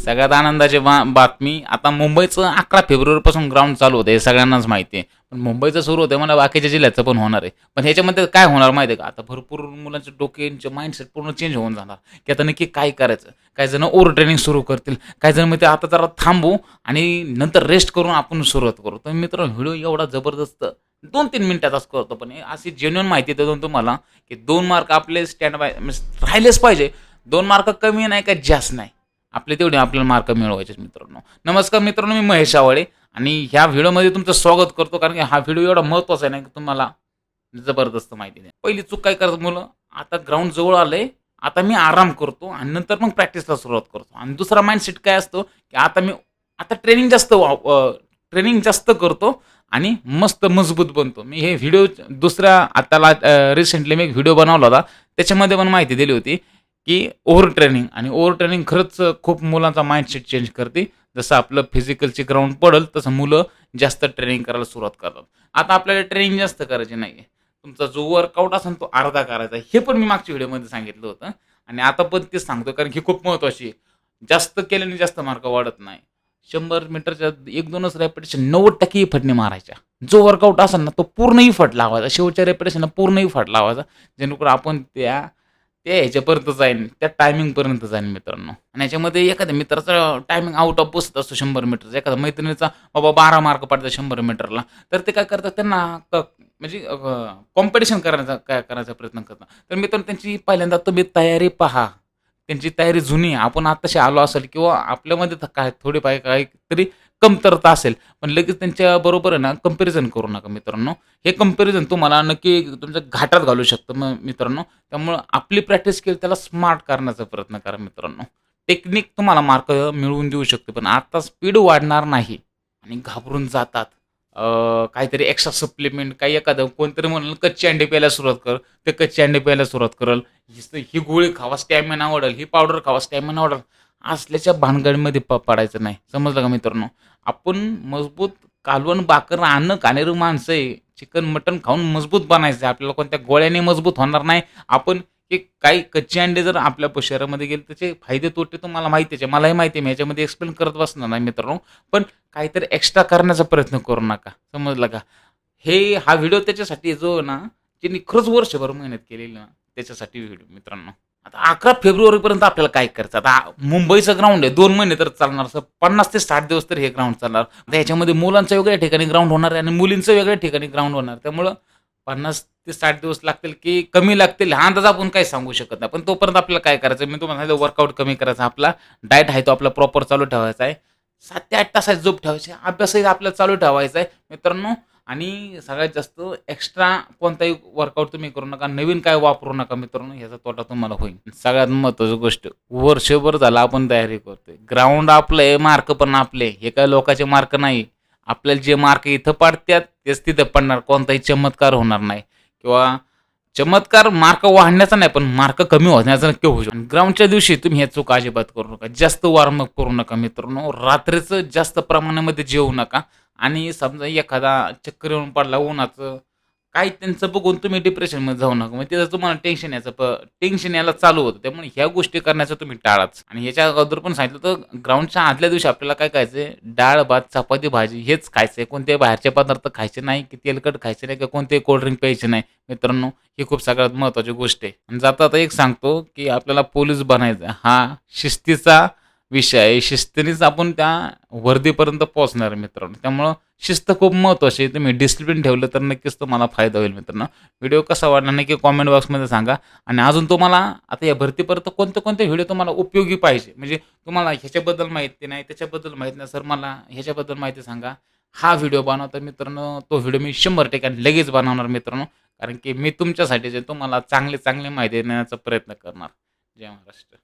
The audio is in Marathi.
सगळ्यात आनंदाची बातमी, आता मुंबईचं 11 फेब्रुवारीपासून ग्राउंड चालू होतं हे सगळ्यांनाच माहिती आहे. पण मुंबईचं सुरू होतं मला बाकीच्या जिल्ह्याचं पण होणार आहे. पण ह्याच्यामध्ये काय होणार माहिती आहे का? आता भरपूर मुलांचे डोक्यांचे माइंडसेट पूर्ण चेंज होऊन जाणार, की आता नक्की काय करायचं? काही जण ओव्हर ट्रेनिंग सुरू करतील, काही जण म्हणते आता जरा थांबू आणि नंतर रेस्ट करून आपण सुरुवात करू. तर मित्रांनो व्हिडिओ एवढा जबरदस्त 2-3 मिनिटाचाच करतो, पण हे अशी जेन्युइन माहिती देतो तुम्हाला, की 2 मार्क आपले स्टँड बाय राहिलेच पाहिजे. 2 मार्क कमी नाही का जास्त नाही. आपले तेवढे आपल्याला मार्क मिळवायचे मित्रांनो. नमस्कार मित्रांनो, मी महेश आवळे आणि ह्या व्हिडिओमध्ये तुमचं स्वागत करतो, कारण की हा व्हिडिओ एवढा महत्त्वाचा आहे ना, की तुम्हाला जबरदस्त माहिती द्या. पहिली चूक काय करतात मुलं, आता ग्राउंड जवळ आलंय, आता मी आराम करतो आणि नंतर मग प्रॅक्टिसला सुरुवात करतो. आणि दुसरा माइंडसेट काय असतो, की आता ट्रेनिंग जास्त करतो आणि मस्त मजबूत बनतो. मी हे व्हिडिओ दुसऱ्या आताला रिसेंटली मी एक व्हिडिओ बनवला होता. त्याच्यामध्ये पण माहिती दिली होती, की ओव्हर ट्रेनिंग खरंच खूप मुलांचा माइंडसेट चेंज करते. जसं आपलं फिजिकलची ग्राउंड पडेल तसं मुलं जास्त ट्रेनिंग करायला सुरुवात करतात. आता आपल्याला ट्रेनिंग जास्त करायची नाहीये. तुमचा जो वर्कआउट असेल तो अर्धा करायचा. हे पण मी मागच्या व्हिडिओमध्ये सांगितलं होतं आणि आता पण तेच सांगतो, कारण ही खूप महत्त्वाची आहे. जास्त केल्याने जास्त मार्क वाढत नाही. 100 मीटरच्या 1-2च रेपिटेशन 90% इफर्टने मारायच्या. जो वर्कआउट असेल ना तो पूर्ण इफर्ट लावायचा. शेवटच्या रेपिटेशनला पूर्ण इफर्ट लावायचा. जेणेकरून आपण त्या ह्याच्यापर्यंत जाईन, त्या टायमिंगपर्यंत जाईन मित्रांनो. आणि याच्यामध्ये एखाद्या मित्राचा टायमिंग आउट ऑफ बसत असतो 100 मीटरचा. एखाद्या मैत्रिणीचा बाबा 12 मार्क पडतात 100 मीटरला. तर ते काय करतात, त्यांना म्हणजे कॉम्पिटिशन काय करायचा प्रयत्न करतात. तर मित्रांनो त्यांची पहिल्यांदा तुम्ही तयारी पहा. त्यांची तयारी जुनी आहे. आपण आत्ताशी आलो असेल किंवा आपल्यामध्ये काय थोडीफार काहीतरी कमतरता असेल, पण लगेच त्यांच्याबरोबर आहे ना कंपॅरिझन करू नका मित्रांनो. हे कंपॅरिझन तुम्हाला नक्की तुमच्या घाटात घालू शकतं मित्रांनो. त्यामुळं आपली प्रॅक्टिस केली त्याला स्मार्ट करण्याचा प्रयत्न करा मित्रांनो. टेक्निक तुम्हाला मार्क मिळवून देऊ शकते, पण आता स्पीड वाढणार नाही आणि घाबरून जातात. काहीतरी एक्स्ट्रा सप्लिमेंट काही एखादं कोणतरी म्हणेल कच्चे अंडे प्यायला सुरुवात कर, ते कच्चे अंडे प्यायला सुरुवात करेल. ही गोळी खावा स्टॅमिना वाढेल, ही पावडर खावा स्टॅमिना वाढेल. असल्याच्या भानगडीमध्ये पडायचं नाही. समजलं का मित्रांनो? आपण मजबूत कालवण भाकर अन्न खाणारी माणसं आहे. चिकन मटण खाऊन मजबूत बनायचं आहे. आपल्याला कोणत्या गोळ्याने मजबूत होणार नाही. आपण हे काही कच्चे अंडे जर आपल्या शरीरामध्ये गेले त्याचे फायदे तोटे तुम्हाला माहितीच आहे. मलाही माहिती आहे. मी ह्याच्यामध्ये एक्सप्लेन करत बसणार नाही मित्रांनो. पण काहीतरी एक्स्ट्रा करण्याचा प्रयत्न करू नका. समजलं का? हा व्हिडिओ त्याच्यासाठी जो ना, ज्यांनी खरंच वर्षभर मेहनत केलेली ना, त्याच्यासाठी व्हिडिओ मित्रांनो. आता 11 फेब्रुवारीपर्यंत आपल्याला काय करायचं? आता मुंबईचं ग्राउंड आहे 2 महिने तर चालणार. 50 ते 60 दिवस तर हे ग्राउंड चालणार. आता ह्याच्यामध्ये मुलांचं वेगळ्या ठिकाणी ग्राउंड होणार आहे आणि मुलींचं वेगळ्या ठिकाणी ग्राउंड होणार. त्यामुळं 50 ते 60 दिवस लागतील की कमी लागतील हा अंदाज आपण काही सांगू शकत नाही. पण तोपर्यंत आपल्याला काय करायचं, मी तुम्हाला सांगितलं वर्कआउट कमी करायचा. आपला डाएट आहे तो आपला प्रॉपर चालू ठेवायचा आहे. 7 ते 8 तासाची झोप ठेवायची. अभ्यासही आपल्याला चालू ठेवायचा आहे मित्रांनो. आणि सगळ्यात जास्त एक्स्ट्रा कोणताही वर्कआउट तुम्ही करू नका. नवीन काय वापरू नका मित्रांनो. ह्याचा तोटा तुम्हाला होईल. सगळ्यात महत्त्वाची गोष्ट, वर्षभर झालं आपण तयारी करतोय. ग्राउंड आपलं आहे, मार्क पण आपले. हे काय लोकांचे मार्क नाही. आपल्याला जे मार्क इथं पडतात तेच तिथं पडणार. कोणताही चमत्कार होणार नाही किंवा चमत्कार मार्क वाढण्याचा नाही, पण मार्क कमी होण्याचा नक्की होऊ शकतो. ग्राउंडच्या दिवशी तुम्ही हे चूक अजिबात करू नका. जास्त वॉर्मअप करू नका मित्रांनो. रात्रीचं जास्त प्रमाणामध्ये जेवू नका. आणि समजा एखादा चक्कर येऊन पडला उन्हाचं, काही त्यांचं बघून तुम्ही डिप्रेशनमध्ये जाऊ नका. मग त्याचं तुम्हाला टेन्शन यायला चालू होतं. त्यामुळे ह्या गोष्टी करण्याचं तुम्ही टाळाच. आणि ह्याच्या अगोदर पण सांगितलं तर ग्राउंडच्या आदल्या दिवशी आपल्याला काय खायचंय, डाळ, भात, चपाती, भाजी हेच खायचंय. कोणते बाहेरचे पदार्थ खायचे नाही, की तेलकट खायचे नाही, की कोणते कोल्ड्रिंक प्यायचे नाही मित्रांनो. ही खूप सगळ्यात महत्त्वाची गोष्ट आहे. आणि जाता आता एक सांगतो, की आपल्याला पोलीस बनायचं हा शिस्तीचा विषय आहे. शिस्तीनेच आपण त्या वर्दीपर्यंत पोहोचणार मित्रांनो. त्यामुळं शिस्त खूप महत्त्वाची आहे. तुम्ही डिसिप्लिन ठेवलं तर नक्कीच तुम्हाला फायदा होईल मित्रांनो. व्हिडिओ कसा वाटला नक्की कॉमेंट बॉक्समध्ये सांगा. आणि अजून तुम्हाला आता या भरतीपर्यंत कोणते व्हिडिओ तुम्हाला उपयोगी पाहिजे, म्हणजे तुम्हाला ह्याच्याबद्दल माहिती नाही, त्याच्याबद्दल माहिती नाही, सर मला ह्याच्याबद्दल माहिती सांगा. हा व्हिडिओ बनवता मित्रांनो, तो व्हिडिओ मी 100% लगेच बनवणार मित्रांनो. कारण की मी तुमच्यासाठी जे तुम्हाला चांगली माहिती देण्याचा प्रयत्न करणार. जय महाराष्ट्र.